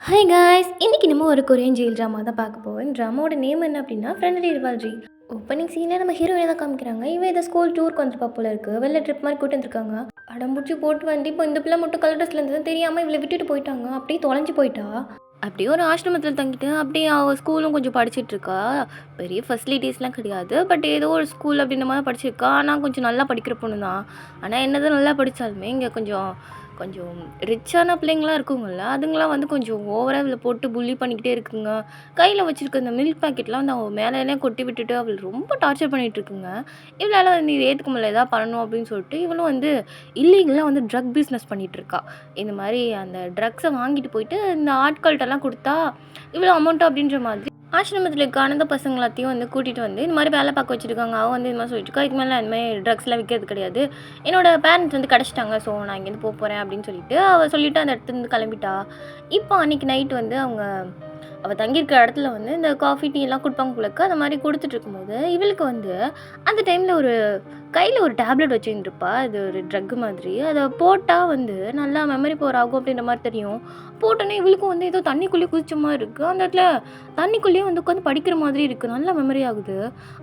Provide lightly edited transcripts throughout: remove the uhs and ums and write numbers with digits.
Hi guys, இன்னைக்கு நம்ம ஒரு கொரியன் ஜெயில் ட்ராமா தான் பார்க்க போவோம். ட்ராமாவோட நேம் என்ன அப்படின்னா ஃப்ரெண்ட்லி ரிவால்ரி. ஓப்பனிங் சீனில் நம்ம ஹீரோயினை தான் காமிக்கிறாங்க. இவன் இதை ஸ்கூல் டூருக்கு வந்துருப்பா போல இருக்கு. வெளில ட்ரிப் மாதிரி கூட்டு வந்துருக்காங்க. அடம்புடிச்சு போட்டு வந்து இப்போ இந்த பிள்ளை மட்டும் கலர் ட்ரெஸ்ல இருந்தது தெரியாமல் இவளை விட்டுட்டு போயிட்டாங்க. அப்படியே தொலைஞ்சு போயிட்டா. அப்படியே ஒரு ஆசிரமத்தில் தங்கிட்டு அப்படியே அவள் ஸ்கூலும் கொஞ்சம் படிச்சுட்டு இருக்கா. பெரிய ஃபெசிலிட்டிஸ்லாம் கிடையாது, பட் ஏதோ ஒரு ஸ்கூல் அப்படின்ற மாதிரி படிச்சிருக்கா. ஆனால் கொஞ்சம் நல்லா படிக்கிற பொண்ணு தான். ஆனால் என்னதான் நல்லா படித்தாலுமே இங்கே கொஞ்சம் கொஞ்சம் ரிச்சான பிள்ளைங்களாம் இருக்குங்கள்ல, அதுங்களாம் வந்து கொஞ்சம் ஓவராக இவளை போட்டு புல்லி பண்ணிக்கிட்டே இருக்குங்க. கையில் வச்சிருக்க இந்த மில்க் பாக்கெட்லாம் வந்து அவள் மேலேயே கொட்டி விட்டுட்டு அவள் ரொம்ப டார்ச்சர் பண்ணிகிட்டு இருக்குங்க. இவளால் வந்து இது ஏற்றுக்க முடியல, எதாவது பண்ணணும் அப்படின்னு சொல்லிட்டு இவளும் வந்து இல்லீகலாக வந்து ட்ரக் பிஸ்னஸ் பண்ணிகிட்டு இருக்கா. இந்த மாதிரி அந்த ட்ரக்ஸை வாங்கிட்டு போயிட்டு இந்த ஆட்கள்கிட்டலாம் கொடுத்தா இவ்வளோ அமௌண்ட்டு அப்படின்ற மாதிரி ஆசிரமத்தில் இருக்க அனந்த பசங்களாத்தையும் வந்து கூட்டிகிட்டு வந்து இந்த மாதிரி வேலை பார்க்க வச்சுருக்காங்க. அவள் வந்து இந்த மாதிரி சொல்லிட்டு இருக்கா, இதுக்கு மேலே இந்த மாதிரி ட்ரக்ஸ்லாம் விற்கிறது கிடையாது, என்னோட பேரண்ட்ஸ் வந்து கிடச்சிட்டாங்க, ஸோ நான் இங்கேருந்து போகிறேன் அப்படின்னு சொல்லிட்டு அவள் சொல்லிவிட்டு அந்த இடத்துலேருந்து கிளம்பிட்டா. இப்போ அன்றைக்கி நைட் வந்து அவள் தங்கியிருக்க இடத்துல வந்து இந்த காஃபி டீ எல்லாம் கொடுப்பாங்க போலக்கு. அந்த மாதிரி கொடுத்துட்டு இருக்கும்போது இவளுக்கு வந்து அந்த டைமில் ஒரு கையில் ஒரு டேப்லெட் வச்சுருந்துருப்பா. அது ஒரு ட்ரக்கு மாதிரி. அதை போட்டால் வந்து நல்லா மெமரி பவர் ஆகும் அப்படின்ற மாதிரி தெரியும். போட்டோன்னே இவளுக்கும் வந்து ஏதோ தண்ணிக்குள்ளேயே குதிச்ச மாதிரி இருக்குது. அந்த இடத்துல தண்ணிக்குள்ளேயே வந்து உட்காந்து படிக்கிற மாதிரி இருக்குது. நல்லா மெமரி ஆகுது.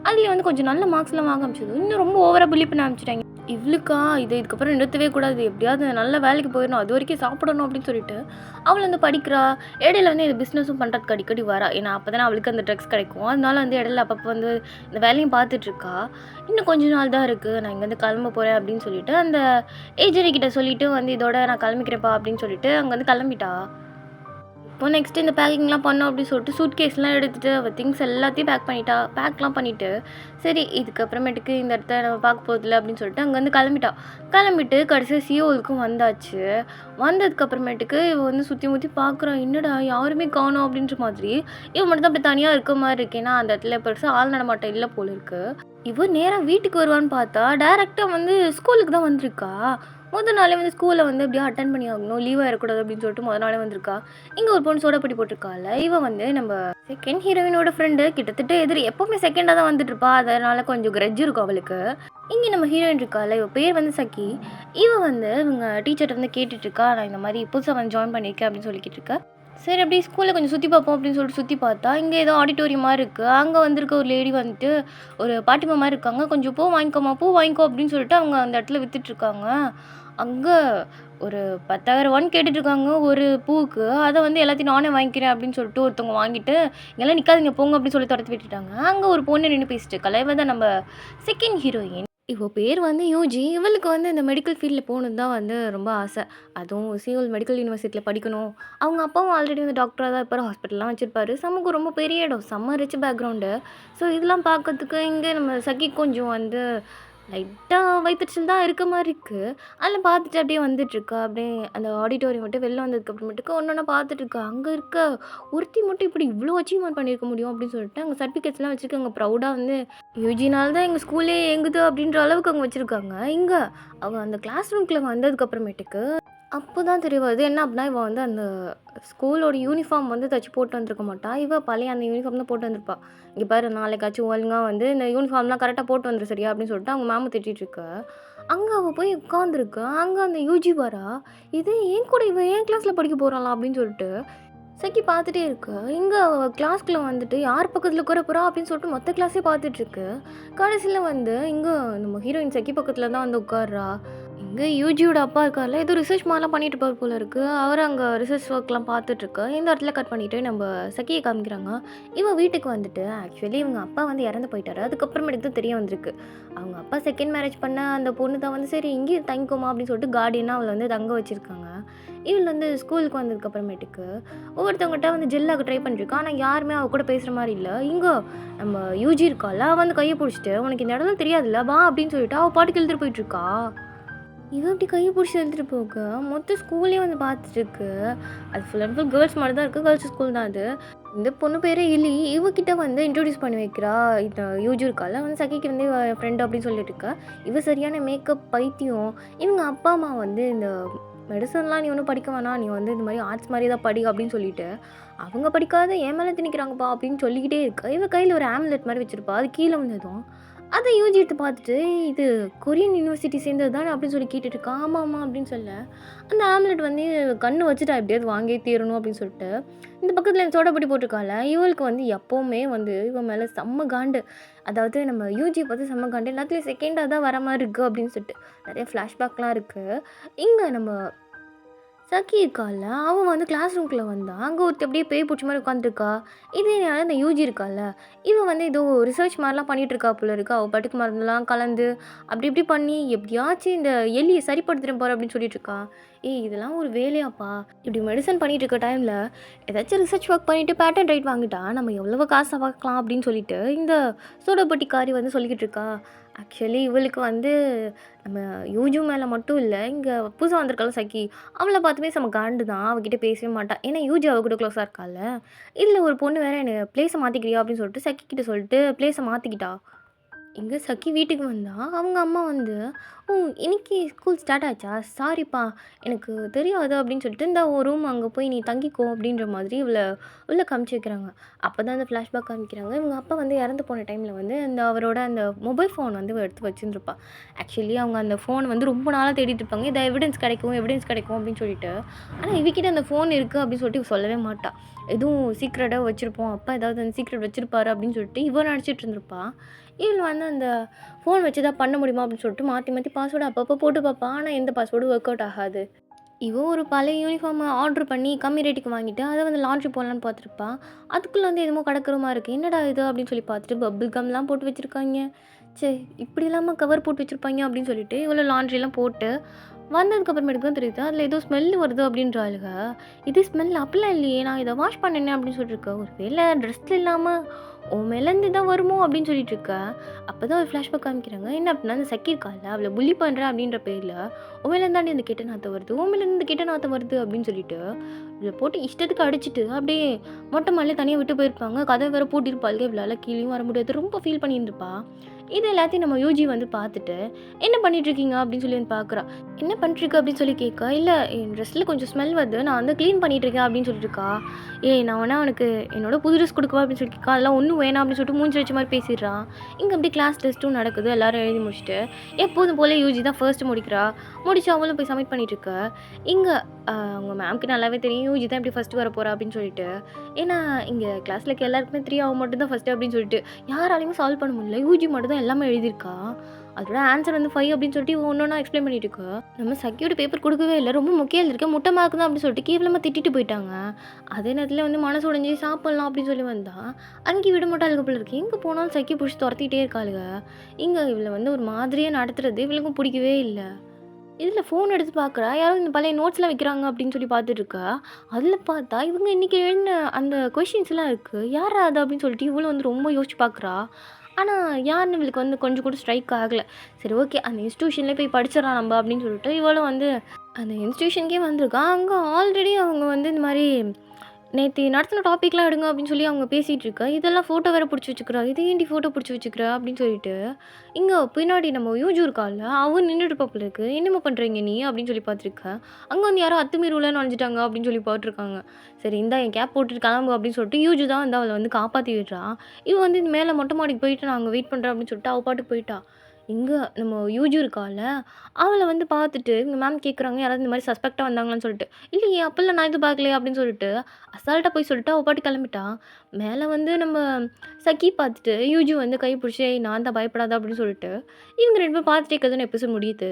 அதுலேயே வந்து கொஞ்சம் நல்ல மார்க்ஸ்லாம் வாங்க ஆரம்பிச்சது. இன்னும் ரொம்ப ஓவராக பிலீவ் பண்ண ஆரம்பிச்சிட்டாங்க. இவளுக்கா இதுக்கப்புறம் நிறுத்தவே கூடாது, எப்படியாவது நல்ல வேலைக்கு போயிடணும், அது வரைக்கும் சாப்பிடணும் அப்படின்னு சொல்லிட்டு அவள் வந்து படிக்கிறா. இடையில வந்து இது பிஸ்னஸும் பண்ணுறதுக்கு அடிக்கடி வரா. ஏன்னா அப்போ தானே அவளுக்கு அந்த ட்ரக்ஸ் கிடைக்கும். அதனால வந்து இடையில அப்பப்போ வந்து இந்த வேலையும் பார்த்துட்ருக்கா. இன்னும் கொஞ்ச நாள் தான் இருக்குது, நான் இங்கேருந்து கிளம்ப போகிறேன் அப்படின்னு சொல்லிட்டு அந்த ஏஜென்ட்கிட்ட சொல்லிவிட்டு வந்து இதோட நான் கிளம்பிக்கிறேன்ப்பா அப்படின்னு சொல்லிட்டு அங்கேருந்து கிளம்பிட்டா. இப்போ நெக்ஸ்ட்டு இந்த பேக்கிங்லாம் பண்ணோம் அப்படின்னு சொல்லிட்டு சூட்கேஸ்லாம் எடுத்துகிட்டு அவள் திங்ஸ் எல்லாத்தையும் பேக்லாம் பண்ணிவிட்டு சரி இதுக்கப்புறமேட்டுக்கு இந்த இடத்த நம்ம பார்க்க போதில்லை அப்படின்னு சொல்லிட்டு அங்கேருந்து கிளம்பிட்டு கடைசியாக சியோலுக்கும் வந்தாச்சு. வந்ததுக்கப்புறமேட்டுக்கு இவள் வந்து சுற்றி முற்றி பார்க்குறான், என்னடா யாருமே காணோம் அப்படின்ற மாதிரி. இவன் மட்டும் தான் அப்படி தனியாக இருக்க மாதிரி இருக்கு. ஏன்னா அந்த இடத்துல பெருசாக ஆள் நடமாட்டம் இல்லை போல இருக்கு. இவன் நேராக வீட்டுக்கு வருவான்னு பார்த்தா டேரெக்டாக வந்து ஸ்கூலுக்கு தான் வந்திருக்கா. முதல் நாளே வந்து ஸ்கூலில் வந்து எப்படியோ அட்டன் பண்ணி ஆகணும், லீவாக இருக்கக்கூடாது அப்படின்னு சொல்லிட்டு முதல் நாளே வந்திருக்கா. இங்கே ஒரு பொண்ணு சோடாப்பட்டி போட்டிருக்காள். இவன் வந்து நம்ம செகண்ட் ஹீரோயினோட ஃப்ரெண்டு, கிட்டத்தட்ட எதிரி, எப்போவுமே செகண்டாக தான் வந்துட்டுருப்பா. அதனால் கொஞ்சம் கிரட்ஜ் இருக்கும் அவளுக்கு. இங்கே நம்ம ஹீரோயின் இருக்காள், இவள் பேர் வந்து சக்கி. இவன் வந்து இவங்க டீச்சர்கிட்ட வந்து கேட்டுட்ருக்கா, நான் இந்த மாதிரி புதுசாக வந்து ஜாயின் பண்ணியிருக்கேன் அப்படின்னு சொல்லிக்கிட்டு இருக்கா. சரி அப்படியே ஸ்கூலில் கொஞ்சம் சுற்றி பார்ப்போம் அப்படின்னு சொல்லிட்டு சுற்றி பார்த்தா இங்கே ஏதோ ஆடிட்டோரியம் மாதிரி இருக்குது. அங்கே வந்திருக்க ஒரு லேடி வந்துட்டு ஒரு பாட்டிமா மாதிரி இருக்காங்க. கொஞ்சம் பூ வாங்கிக்கோ அப்படின்னு சொல்லிட்டு அவங்க அந்த இடத்துல விற்றுட்ருக்காங்க. அங்கே ஒரு 10,000 கேட்டுட்ருக்காங்க ஒரு பூவுக்கு. அதை வந்து எல்லாத்தையும் நானே வாங்கிக்கிறேன் அப்படின்னு சொல்லிட்டு ஒருத்தவங்க வாங்கிட்டு இங்கெல்லாம் நிற்காதீங்க போங்க அப்படின்னு சொல்லி துரத்தி விட்டுட்டாங்க. அங்கே ஒரு பொண்ணு நின்று பேசிட்டு இருக்கா. இவ தான் நம்ம செகண்ட் ஹீரோயின். இவள் பேர் வந்து யூஜி. இவளுக்கு வந்து இந்த மெடிக்கல் ஃபீல்டில் போகணுன்னு தான் வந்து ரொம்ப ஆசை. அதுவும் சியோல் மெடிக்கல் யூனிவர்சிட்டியில் படிக்கணும். அவங்க அப்பாவும் ஆல்ரெடி வந்து டாக்டராக தான் இருப்பார், ஹாஸ்பிட்டல்லாம் வச்சுருப்பாரு. சமூகம் ரொம்ப பெரிய இடம், செம்ம ரிச் பேக்ரவுண்டு. ஸோ இதெல்லாம் பார்க்கறதுக்கு இங்கே நம்ம சகி கொஞ்சம் வந்து லைட்டாக வயிற்றுச்சல் தான் இருக்க மாதிரி இருக்குது. அதில் பார்த்துட்டு அப்படியே வந்துட்டுருக்கா. அப்படியே அந்த ஆடிட்டோரியம் விட்டு வெளில வந்ததுக்கப்புறமேட்டுக்கு ஒன்று ஒன்றா பார்த்துட்ருக்கா. அங்கே இருக்க ஒருத்தி மட்டும் இப்படி இவ்வளோ அச்சீவ்மெண்ட் பண்ணியிருக்க முடியும் அப்படின்னு சொல்லிட்டு அங்கே சர்டிஃபிகேட்ஸ்லாம் வச்சுருக்காங்க. ப்ரௌடாக வந்து யூஜினால் தான் எங்கள் ஸ்கூலே இயங்குது அப்படின்ற அளவுக்கு அங்கே வச்சுருக்காங்க. இங்கே அவள் அந்த கிளாஸ் ரூம்குள்ளே வந்ததுக்கப்புறமேட்டுக்கு அப்போ தான் தெரிய வருது என்ன அப்படின்னா, இவள் வந்து அந்த ஸ்கூலோட யூனிஃபார்ம் வந்து தச்சு போட்டு வந்திருக்க மாட்டா. இவள் பழைய அந்த யூனிஃபார்ம் தான் போட்டு வந்திருப்பா. இங்கே பாரு, நாளைக்காச்சும் ஒழுங்காக வந்து இந்த யூனிஃபார்ம்லாம் கரெக்டாக போட்டு வந்துரு சரியா அப்படின்னு சொல்லிட்டு அவங்க மேம் திட்டிகிட்ருக்கா. அங்கே அவள் போய் உட்காந்துருக்கா. அங்கே அந்த யூஜி வரா. இது ஏன் கூட இவன் ஏன் கிளாஸில் படிக்க போகிறாளா அப்படின்னு சொல்லிட்டு சக்கி பார்த்துட்டே இருக்கா. இங்கே அவள் கிளாஸ்க்குள்ளே வந்துட்டு யார் பக்கத்தில் உட்கார போகிறா அப்படின்னு சொல்லிட்டு மொத்த கிளாஸே பார்த்துட்ருக்கு. கடைசியில் வந்து இங்கே நம்ம ஹீரோயின் சக்கி பக்கத்தில் தான் வந்து உட்கார்றா. இங்கே யூஜியோட அப்பா இருக்கார்ல, ஏதோ ரிசர்ச் மாதிரிலாம் பண்ணிட்டு இருப்பார் போல இருக்குது. அவர் அங்கே ரிசர்ச் ஒர்க்லாம் பார்த்துட்ருக்கா. இந்த இடத்துல கட் பண்ணிவிட்டு நம்ம சக்கியை காமிக்கிறாங்க. இவன் வீட்டுக்கு வந்துட்டு ஆக்சுவலி இவங்க அப்பா வந்து இறந்து போயிட்டாரு. அதுக்கப்புறமேட்டுக்கு தான் தெரிய வந்திருக்கு. அவங்க அப்பா செகண்ட் மேரேஜ் பண்ண அந்த பொண்ணு தான் வந்து சரி இங்கேயே தங்கிக்கோமா அப்படின்னு சொல்லிட்டு கார்டியனாக அவளை வந்து தங்க வச்சுருக்காங்க. இவள் வந்து ஸ்கூலுக்கு வந்ததுக்கப்புறமேட்டுக்கு ஒவ்வொருத்தவங்ககிட்ட வந்து ஜெல்லாக ட்ரை பண்ணிருக்கா. ஆனால் யாருமே அவள் கூட பேசுகிற மாதிரி இல்லை. இங்கே நம்ம யூஜி இருக்கால, அவள் வந்து கையை பிடிச்சிட்டு உனக்கு இந்த இடத்துல தெரியாதுல்ல வா அப்படின்னு சொல்லிட்டு அவள் பாட்டுக்கு எழுதிட்டு போயிட்டுருக்கா. இவன் அப்படி கையை பிடிச்சி எழுதிட்டு போக மொத்த ஸ்கூலே வந்து பார்த்துட்டுருக்கு. அது ஃபுல் அண்ட் ஃபுல் கேர்ள்ஸ் மாதிரி தான் இருக்குது, கேர்ள்ஸ் ஸ்கூல் தான் அது. இந்த பொண்ணு பேர் இலி. இவகிட்ட வந்து இன்ட்ரடியூஸ் பண்ணி வைக்கிறா. இந்த யூஜி இருக்கால வந்து சகிக்கு வந்து ஃப்ரெண்டு அப்படின்னு சொல்லிட்டு இருக்கா. இவ சரியான மேக்கப் பைத்தியம். இவங்க அப்பா அம்மா வந்து இந்த மெடிசன்லாம் நீ ஒன்றும் படிக்க வேணாம், நீ வந்து இந்த மாதிரி ஆர்ட்ஸ் மாதிரி தான் படி அப்படின்னு சொல்லிட்டு அவங்க படிக்காத ஏன் மேலே திணிக்கிறாங்கப்பா அப்படின்னு சொல்லிக்கிட்டே இருக்கா. இவ கையில் ஒரு ஆம்லெட் மாதிரி வச்சுருப்பா. அது கீழே வந்ததும் அத யூஜி எடுத்து பார்த்துட்டு, "இது கொரியன் யூனிவர்சிட்டி சேர்ந்தது தானே?" அப்படின்னு சொல்லி கேட்டுட்டு இருக்கா. "ஆமாமா" அப்படின்னு சொல்ல, அந்த ஆம்லெட் வந்து கண்ணு வச்சுட்டா எப்படியாவது வாங்கியே தீரணும் அப்படின்னு சொல்லிட்டு, இந்த பக்கத்துல சோடா புட்டி போட்டிருக்கால்ல, இவளுக்கு வந்து எப்பவுமே வந்து இவன் மேல செம்ம காண்டு. அதாவது நம்ம யூஜிய பார்த்து செம்ம காண்டு. எல்லாத்துலயும் செகண்டா தான் வர மாரி இருக்கு அப்படின்னு சொல்லிட்டு, நெறைய ஃப்ளாஷ்பேக்லாம் இருக்கு. இங்க நம்ம சக்கி இருக்கால்ல, அவ வந்து கிளாஸ் ரூம்குள்ள வந்தா. அங்க ஒருத்தி அப்படியே பேய் புடிச்ச மாரி உட்காந்துருக்கா. இதே நேரம் இந்த யூஜி இருக்கால்ல, இவ வந்து ஏதோ ரிசர்ச் மாரிலாம் பண்ணிட்டு இருக்கா போல இருக்கு. அவ பாட்டுக்கு மருந்தெல்லாம் கலந்து, அப்படி இப்படி பண்ணி எப்படியாச்சும் இந்த எலிய சரிப்படுத்திட போறேன் அப்படின்னு சொல்லிட்டு இருக்கா. ஏய் இதெல்லாம் ஒரு வேலையாப்பா? இப்படி மெடிசன் பண்ணிட்டு இருக்க டைம்ல, ஏதாச்சும் ரிசர்ச் ஒர்க் பண்ணிட்டு பேட்டர்ன் ரைட் வாங்கிட்டா, நம்ம எவ்வளவு காசு பார்க்கலாம் அப்படின்னு சொல்லிட்டு, இந்த சூடபட்டிக்காரி வந்து சொல்லிக்கிட்டு இருக்கா. ஆக்சுவலி இவளுக்கு வந்து நம்ம யூஜி மேல மட்டும் இல்ல, இங்க புதுசா வந்திருக்கால்ல சக்கி, அவள பார்த்துமே செம காண்டு தான். அவகிட்ட பேசவே மாட்டா. ஏன்னா யூஜி அவ கூட க்ளோஸா இருக்கால்ல. இதுல ஒரு பொண்ணு வேற என்ன "பிளேஸ மாத்திக்கிறியா?" அப்படின்னு சொல்லிட்டு சக்கி கிட்ட சொல்லிட்டு பிளேஸ மாத்திக்கிட்டா. எங்க சக்கி வீட்டுக்கு வந்தா, அவங்க அம்மா வந்து, "ஓ! இன்னைக்கு ஸ்கூல் ஸ்டார்ட் ஆச்சா? சாரிப்பா, எனக்கு தெரியாது" அப்படின்னு சொல்லிட்டு, "இந்தா உன் ரூம் அங்க போய் நீ தங்கிக்கோ" அப்படின்ற மாதிரி இவள உள்ள காமிச்சு வைக்கிறாங்க. அப்பதான் அந்த ஃப்ளாஷ்பேக் காமிக்கிறாங்க. இவங்க அப்பா வந்து இறந்து போன டைம்ல வந்து அந்த அவரோட அந்த மொபைல் ஃபோன் வந்து இவ எடுத்து வச்சிருந்திருப்பா. ஆக்சுவலி அவங்க அந்த ஃபோன் வந்து ரொம்ப நாளா தேடிட்டு இருப்பாங்க. "இது எவிடன்ஸ் கிடைக்கும், எவிடன்ஸ் கிடைக்கும்" அப்படின்னு சொல்லிட்டு. ஆனா இவகிட்ட அந்த ஃபோன் இருக்கு அப்படின்னு சொல்லிட்டு இவ சொல்லவே மாட்டா. எதுவும் சீக்ரெட்டா வச்சிருப்போம். அப்பா ஏதாவது அந்த சீக்ரெட் வச்சிருப்பாரு அப்படின்னு சொல்லிட்டு இவ நெனச்சிட்டு இருந்திருப்பா. இவள் வந்து அந்த ஃபோன் வச்சு தான் பண்ண முடியுமா அப்படின்னு சொல்லிட்டு மாத்தி மாத்தி பாஸ்வேர்டு அப்பப்போ போட்டு பார்ப்பா. ஆனா எந்த பாஸ்வேர்டும் ஒர்க் அவுட் ஆகாது. இவ ஒரு பழைய யூனிஃபார்ம் ஆர்டர் பண்ணி கம்மி ரேட்டுக்கு வாங்கிட்டு, அத வந்து லாண்ட்ரி போடலான்னு பார்த்துருப்பா. அதுக்குள்ள வந்து என்னமோ கிடக்குற மாரி இருக்கு. என்னடா இது அப்படின்னு சொல்லி பார்த்துட்டு பபிள் கம்லாம் போட்டு வச்சிருக்காய்ங்க. ச்சே! இப்படிலாமா கவர் போட்டு வச்சிருப்பாய்ங்க அப்படின்னு சொல்லிட்டு இவளும் லாண்ட்ரிலாம் போட்டு வந்ததுக்கு அப்புறமேட்டுக்கு தான் தெரியுது. அதில ஏதோ ஸ்மெல் வருது அப்படின்றாளுக. இது ஸ்மெல் அப்படிலாம் இல்லையே! நான் இத வாஷ் பண்ணேனே அப்படின்னு சொல்லிட்டுருக்க. ஒரு வேள ட்ரெஸ்ல இல்லாம உன் மேலேருந்து தான் வருமோ அப்படின்னு சொல்லிட்டு இருக்க. அப்பதான் ஒரு ஃப்ளாஷ்பேக் காமிக்கிறாங்க. என்ன அப்படின்னா, அந்த சக்கி இருக்கால்ல, அவள புல்லி பண்றேன் அப்படின்ற பேர்ல, "உன் மேலேருந்து தாண்டி இந்த கெட்ட நாத்தம் வருது. உன் மேலேருந்து இந்த கெட்ட நாத்தம் வருது" அப்படின்னு சொல்லிட்டு, இவள போட்டு இஷ்டத்துக்கு அடிச்சுட்டு, அப்படியே மொட்டை மாடில தனியா விட்டு போயிருப்பாங்க. கதவ வேற பூட்டியிருப்பாளுக. இவளால கீழயும் வர முடியாது. ரொம்ப ஃபீல் பண்ணியிருந்திருப்பா. இது எல்லாத்தையும் நம்ம யூஜி வந்து பார்த்துட்டு, "என்ன பண்ணிட்டுருக்கீங்க?" அப்படின்னு சொல்லி வந்து பார்க்குறா. "என்ன பண்ணிட்டுருக்க?" அப்படின்னு சொல்லி கேட்க, "இல்ல என் ட்ரெஸ்ல கொஞ்சம் ஸ்மெல் வருது. நான் வந்து கிளீன் பண்ணிட்டுருக்கேன்" அப்படின்னு சொல்லிட்டு இருக்கா. "ஏய் நான் வேணா உனக்கு என்னோட புது ட்ரெஸ் குடுக்கவா?" அப்படின்னு சொல்லி கேட்க, "அதெல்லாம் ஒண்ணும் வேணாம்" அப்படின்னு சொல்லிட்டு மூஞ்சி வச்ச மாரி பேசிடுறா. இங்க அப்படியே கிளாஸ் டெஸ்ட்டும் நடக்குது. எல்லாரும் எழுதி முடிச்சுட்டு, எப்போதும் போல யூஜி தான் ஃபர்ஸ்ட் முடிக்கிறா. முடிச்சு அவளும் போய் சப்மிட் பண்ணிட்டுருக்க. இங்க அவங்க மேம்க்கு நல்லாவே தெரியும் யூஜி தான் எப்படி ஃபர்ஸ்ட் வரப்போறா அப்படின்னு சொல்லிட்டு. ஏன்னா இங்க கிளாஸ்ல இருக்க எல்லாருக்குமே தெரியும் அவ மட்டும் தான் ஃபர்ஸ்ட் அப்படின்னு சொல்லிட்டு. யாராலயுமே சால்வ் பண்ண முடியல. யூஜி மட்டும் தான் எல்லாமே எழுதியிருக்கா. அதோட ஆன்சர் வந்து 5 அப்படின்னு சொல்லிட்டு இவ ஒண்ணொண்ணா எக்ஸ்ப்ளைன் பண்ணிட்டு இருக்கா. நம்ம சக்கியோட பேப்பர் குடுக்கவே இல்ல. ரொம்ப மொக்கையா எழுதிருக்க. முட்டை மார்க் தான் அப்படின்னு சொல்லிட்டு கேவலமா திட்டிட்டு போயிட்டாங்க. அதே நேரத்துல வந்து மனசு உடைஞ்சு சாப்பிடலாம் அப்படின்னு சொல்லி வந்தா, அங்கேயும் விட மாட்டாளுக போல இருக்கு. எங்க போனாலும் சக்கி புடிச்சு தொரத்திட்டே இருக்காளுக. இங்க இவள வந்து ஒரு மாதிரியா நடத்துறது இவளுக்கும் பிடிக்கவே இல்ல. இதுல ஃபோன் எடுத்து பார்க்குறா. யாரோ இந்த பழைய நோட்ஸ்லாம் வைக்கிறாங்க அப்படின்னு சொல்லி பார்த்துட்டு இருக்கா. அதில பார்த்தா இவங்க இன்னைக்கு எழுதின அந்த கொஸ்டின்ஸ்லாம் இருக்கு. யார்ரா அது அப்படின்னு சொல்லிட்டு இவளும் வந்து ரொம்ப யோசிச்சு பார்க்குறா. ஆனா யாருன்னு இவளுக்கு வந்து கொஞ்சம் கூட ஸ்ட்ரைக் ஆகல. சரி ஓகே அந்த இன்ஸ்டிடியூஷன்லேயே போய் படிச்சிடலாம் நம்ப அப்படின்னு சொல்லிட்டு இவளும் வந்து அந்த இன்ஸ்டிடியூஷனுக்கே வந்திருக்கா. அங்க ஆல்ரெடி அவங்க வந்து இந்த மாரி நேத்து நடத்தின டாபிக்லாம் எடுங்க அப்படின்னு சொல்லி அவங்க பேசிட்டு இருக்க. இதெல்லாம் ஃபோட்டோ வேற புடிச்சு வச்சுக்கிறா. "இத ஏன்டி ஃபோட்டோ புடிச்சு வச்சுக்கிற?" அப்படின்னு சொல்லிட்டு. இங்க பின்னாடி நம்ம யூஜு இருக்கால்ல, அவ நின்னுட்டு இருப்பா போல இருக்கு. "என்னம்மா பண்றீங்க நீ?" அப்படின்னு சொல்லி பார்த்துருக்க. அங்க வந்து யாரோ அத்துமீறி உள்ள நுழைஞ்சுட்டாங்க அப்படின்னு சொல்லி போட்டுருக்காங்க. சரி இந்தா என் கேப் போட்டுட்டு கிளம்பு அப்படின்னு சொல்லிட்டு யூஜு தான் வந்து அவள வந்து காப்பாத்தி விடுறா. இவ வந்து மேல மொட்டை மாடிக்கு போயிட்டு நான் அங்க வெயிட் பண்றேன் அப்படின்னு சொல்லிட்டு அவ பாட்டுக்கு போயிட்டா. இங்க நம்ம யூஜி இருக்கால்ல, அவள வந்து பார்த்துட்டு இவங்க மேம் கேட்குறாங்க, யாராவது இந்த மாரி சஸ்பெக்ட்டா வந்தாங்களான்னு சொல்லிட்டு. "இல்லையே அப்பல்லாம் நான் எதுவும் பார்க்கலையே" அப்படின்னு சொல்லிட்டு அசால்ட்டா போய் சொல்லிட்டு அவ பாட்டுக்கு கிளம்பிட்டா. மேல வந்து நம்ம சக்கி பார்த்துட்டு யூஜி வந்து கை பிடிச்சு, "ஏய் நான் தான் பயப்படாத" அப்படின்னு சொல்லிட்டு, இவங்க 2 பேரும் பார்த்துட்டே இருக்கிறதுன்னு எபிசோட் முடியுது.